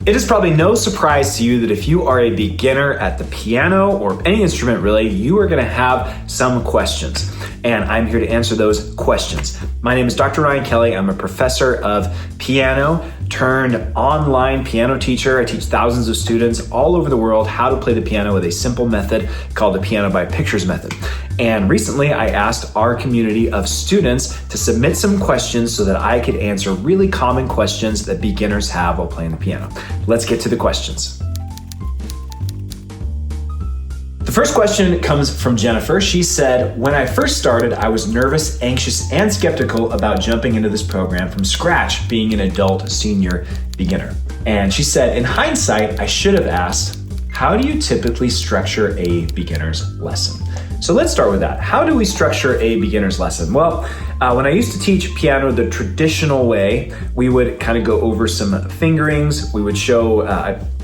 It is probably no surprise to you that if you are a beginner at the piano or any instrument really, you are going to have some questions. And I'm here to answer those questions. My name is Dr. Ryan Kelly. I'm a professor of piano turned online piano teacher. I teach thousands of students all over the world how to play the piano with a simple method called the piano by pictures method. And recently I asked our community of students to submit some questions so that I could answer really common questions that beginners have while playing the piano. Let's get to the questions. The first question comes from Jennifer. She said, when I first started, I was nervous, anxious, and skeptical about jumping into this program from scratch, being an adult senior beginner. And she said, in hindsight, I should have asked, how do you typically structure a beginner's lesson? So let's start with that. How do we structure a beginner's lesson? Well, when I used to teach piano the traditional way, we would kind of go over some fingerings. We would show,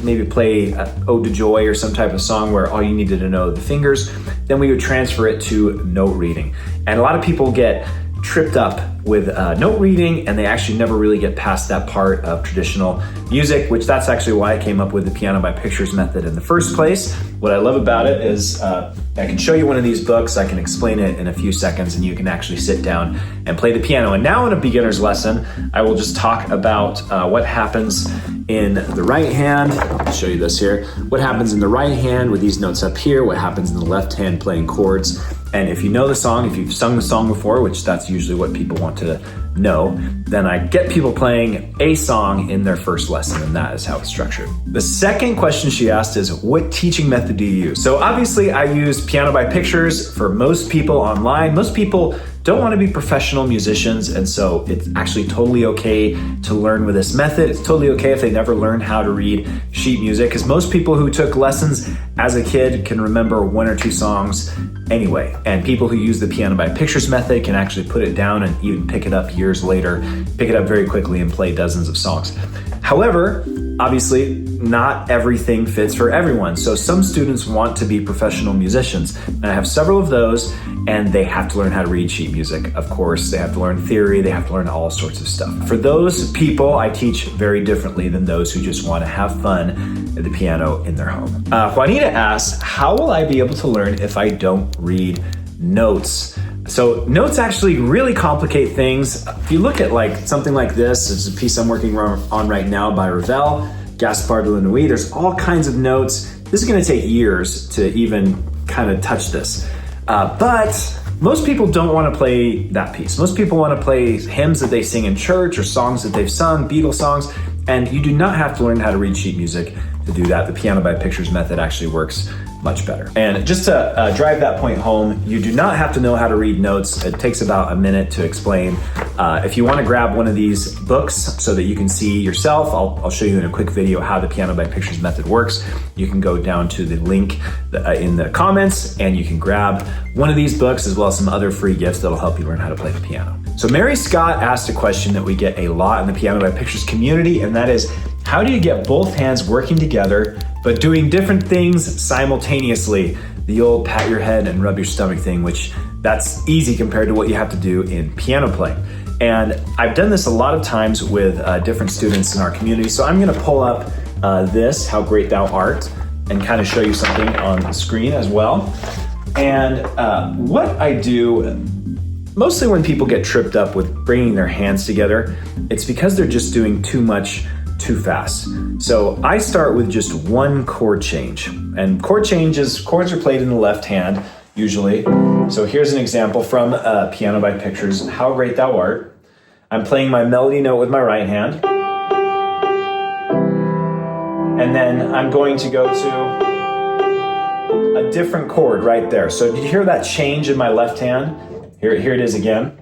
maybe play Ode to Joy or some type of song where all you needed to know the fingers. Then we would transfer it to note reading. And a lot of people get tripped up with note reading, and they actually never really get past that part of traditional music, which that's actually why I came up with the piano by pictures method in the first place. What I love about it is I can show you one of these books, I can explain it in a few seconds, and you can actually sit down and play the piano. And now in a beginner's lesson, I will just talk about what happens in the right hand. I'll show you this here. What happens in the right hand with these notes up here, what happens in the left hand playing chords. And if you know the song, if you've sung the song before, which that's usually what people want to know, then I get people playing a song in their first lesson, and that is how it's structured. The second question she asked is, what teaching method do you use? So obviously I use piano by pictures for most people online. Most people don't want to be professional musicians, and so it's actually totally okay to learn with this method. It's totally okay if they never learn how to read sheet music, because most people who took lessons as a kid can remember one or two songs anyway. And people who use the piano by pictures method can actually put it down and even pick it up years later, pick it up very quickly and play dozens of songs. However, obviously, not everything fits for everyone. So some students want to be professional musicians, and I have several of those, and they have to learn how to read sheet music. Of course, they have to learn theory, they have to learn all sorts of stuff. For those people, I teach very differently than those who just want to have fun at the piano in their home. Juanita asks, how will I be able to learn if I don't read notes? So notes actually really complicate things. If you look at like something like this, it's a piece I'm working on right now by Ravel, Gaspard de la Nuit. There's all kinds of notes. This is going to take years to even kind of touch this. But most people don't want to play that piece. Most people want to play hymns that they sing in church or songs that they've sung, Beatles songs, and you do not have to learn how to read sheet music to do that. The piano by pictures method actually works much better. And just to drive that point home, you do not have to know how to read notes. It takes about a minute to explain. If you want to grab one of these books so that you can see yourself, I'll show you in a quick video how the piano by pictures method works. You can go down to the link in the comments and you can grab one of these books as well as some other free gifts that'll help you learn how to play the piano. So Mary Scott asked a question that we get a lot in the piano by pictures community, and that is, how do you get both hands working together but doing different things simultaneously? The old pat your head and rub your stomach thing, which that's easy compared to what you have to do in piano playing. And I've done this a lot of times with different students in our community. So I'm gonna pull up this, How Great Thou Art, and kind of show you something on the screen as well. And what I do, mostly when people get tripped up with bringing their hands together, it's because they're just doing too much too fast. So I start with just one chord change. And chords are played in the left hand, usually. So here's an example from Piano by Pictures, How Great Thou Art. I'm playing my melody note with my right hand. And then I'm going to go to a different chord right there. So did you hear that change in my left hand? Here it is again.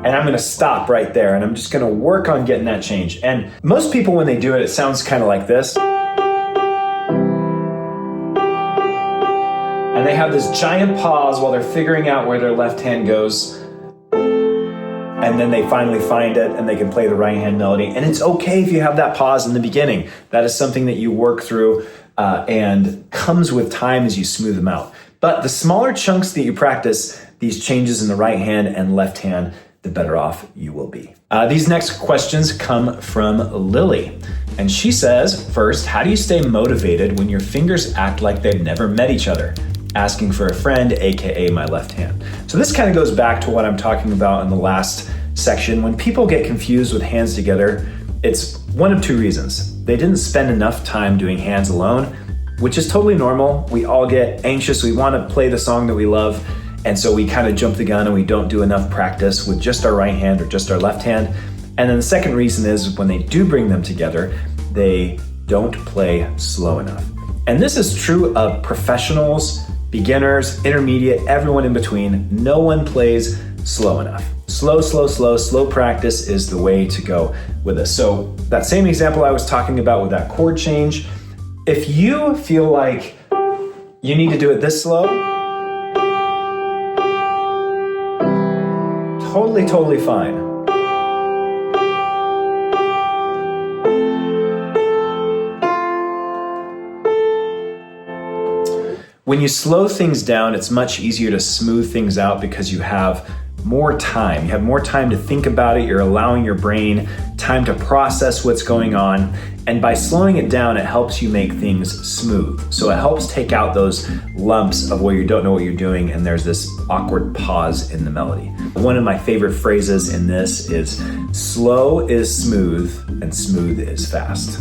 And I'm gonna stop right there, and I'm just gonna work on getting that change. And most people, when they do it, it sounds kind of like this. And they have this giant pause while they're figuring out where their left hand goes. And then they finally find it and they can play the right hand melody. And it's okay if you have that pause in the beginning. That is something that you work through and comes with time as you smooth them out. But the smaller chunks that you practice, these changes in the right hand and left hand, the better off you will be. These next questions come from Lily. And she says, first, how do you stay motivated when your fingers act like they've never met each other? Asking for a friend, AKA my left hand. So this kind of goes back to what I'm talking about in the last section. When people get confused with hands together, it's one of two reasons. They didn't spend enough time doing hands alone, which is totally normal. We all get anxious. We want to play the song that we love. And so we kind of jump the gun and we don't do enough practice with just our right hand or just our left hand. And then the second reason is when they do bring them together, they don't play slow enough. And this is true of professionals, beginners, intermediate, everyone in between. No one plays slow enough. Slow practice is the way to go with this. So that same example I was talking about with that chord change, if you feel like you need to do it this slow, totally fine. When you slow things down, it's much easier to smooth things out because you have more time. You have more time to think about it. You're allowing your brain time to process what's going on. And by slowing it down, it helps you make things smooth. So it helps take out those lumps of where you don't know what you're doing and there's this awkward pause in the melody. One of my favorite phrases in this is slow is smooth and smooth is fast.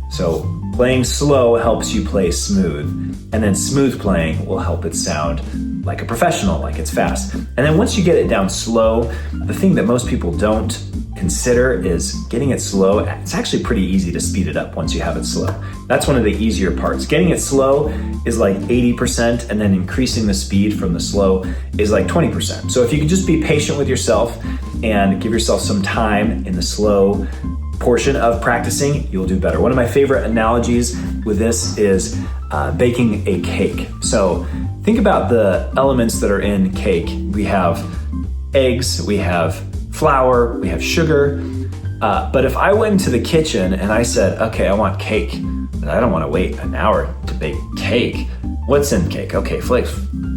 So playing slow helps you play smooth, and then smooth playing will help it sound like a professional, like it's fast. And then once you get it down slow, the thing that most people don't consider is getting it slow. It's actually pretty easy to speed it up once you have it slow. That's one of the easier parts. Getting it slow is like 80%, and then increasing the speed from the slow is like 20%. So if you could just be patient with yourself and give yourself some time in the slow portion of practicing, you'll do better. One of my favorite analogies with this is baking a cake. So think about the elements that are in cake. We have eggs, we have flour, we have sugar. But if I went into the kitchen and I said, okay, I want cake, but I don't want to wait an hour to bake cake. What's in cake? Okay,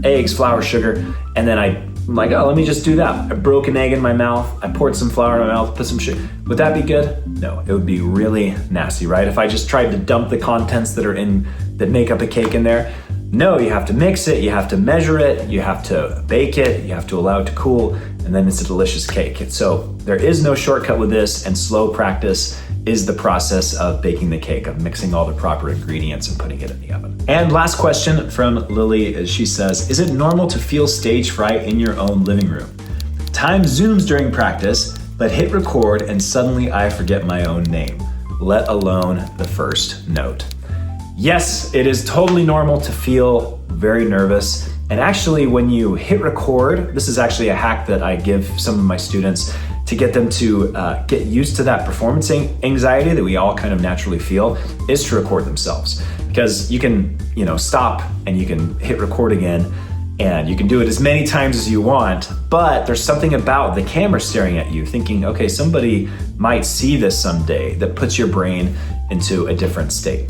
eggs, flour, sugar. And then I'm like, oh, let me just do that. I broke an egg in my mouth. I poured some flour in my mouth, put some sugar. Would that be good? No, it would be really nasty, right? If I just tried to dump the contents that make up a cake in there. No, you have to mix it, you have to measure it, you have to bake it, you have to allow it to cool, and then it's a delicious cake. So there is no shortcut with this, and slow practice is the process of baking the cake, of mixing all the proper ingredients and putting it in the oven. And last question from Lily is, she says, is it normal to feel stage fright in your own living room? Time zooms during practice, but hit record and suddenly I forget my own name, let alone the first note. Yes, it is totally normal to feel very nervous. And actually, when you hit record, this is actually a hack that I give some of my students to get them to get used to that performance anxiety that we all kind of naturally feel, is to record themselves. Because you can, stop and you can hit record again, and you can do it as many times as you want, but there's something about the camera staring at you thinking, okay, somebody might see this someday, that puts your brain into a different state.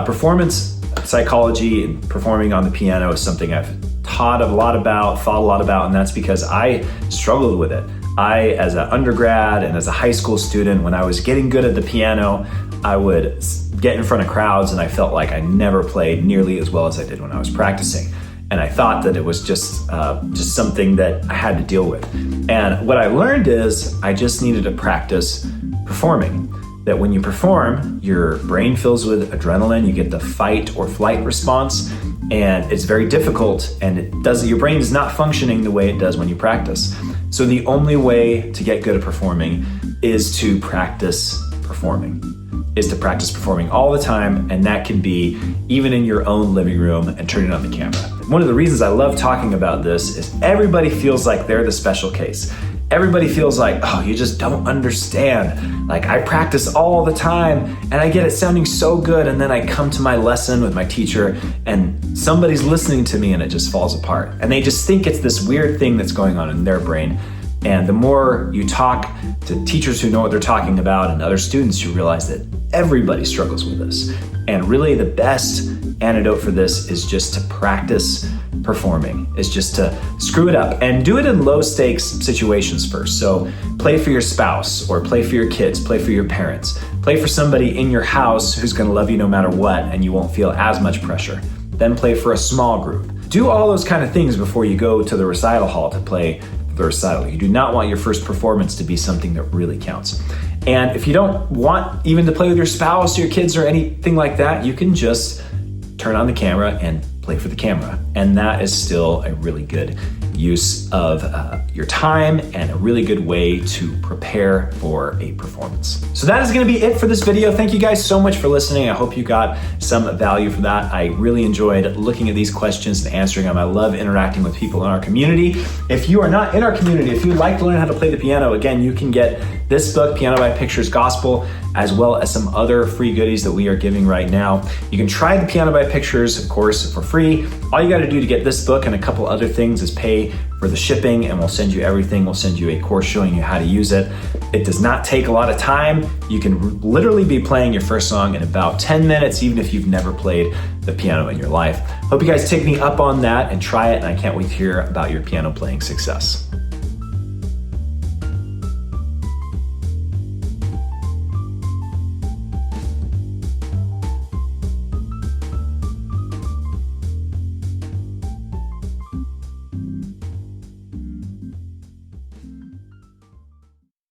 Performance psychology and performing on the piano is something I've thought a lot about, and that's because I struggled with it. As an undergrad and as a high school student, when I was getting good at the piano, I would get in front of crowds and I felt like I never played nearly as well as I did when I was practicing. And I thought that it was just something that I had to deal with. And what I learned is I just needed to practice performing. That when you perform, your brain fills with adrenaline, you get the fight or flight response, and it's very difficult, and your brain is not functioning the way it does when you practice. So the only way to get good at performing is to practice performing all the time, and that can be even in your own living room and turning on the camera. One of the reasons I love talking about this is everybody feels like they're the special case. Everybody feels like, oh, you just don't understand. Like, I practice all the time and I get it sounding so good, and then I come to my lesson with my teacher and somebody's listening to me and it just falls apart. And they just think it's this weird thing that's going on in their brain. And the more you talk to teachers who know what they're talking about and other students, you realize that everybody struggles with this. And really the best antidote for this is just to practice performing is just to screw it up and do it in low stakes situations first. So play for your spouse or play for your kids, play for your parents, play for somebody in your house who's gonna love you no matter what and you won't feel as much pressure. Then play for a small group. Do all those kind of things before you go to the recital hall to play the recital. You do not want your first performance to be something that really counts. And if you don't want even to play with your spouse or your kids or anything like that, you can just turn on the camera and play for the camera. And that is still a really good use of your time and a really good way to prepare for a performance. So that is gonna be it for this video. Thank you guys so much for listening. I hope you got some value from that. I really enjoyed looking at these questions and answering them. I love interacting with people in our community. If you are not in our community, if you'd like to learn how to play the piano, again, you can get this book, Piano by Pictures Gospel, as well as some other free goodies that we are giving right now. You can try the Piano by Pictures course for free. All you gotta do to get this book and a couple other things is pay for the shipping, and we'll send you everything. We'll send you a course showing you how to use it. It does not take a lot of time. You can literally be playing your first song in about 10 minutes, even if you've never played the piano in your life. Hope you guys take me up on that and try it, and I can't wait to hear about your piano playing success.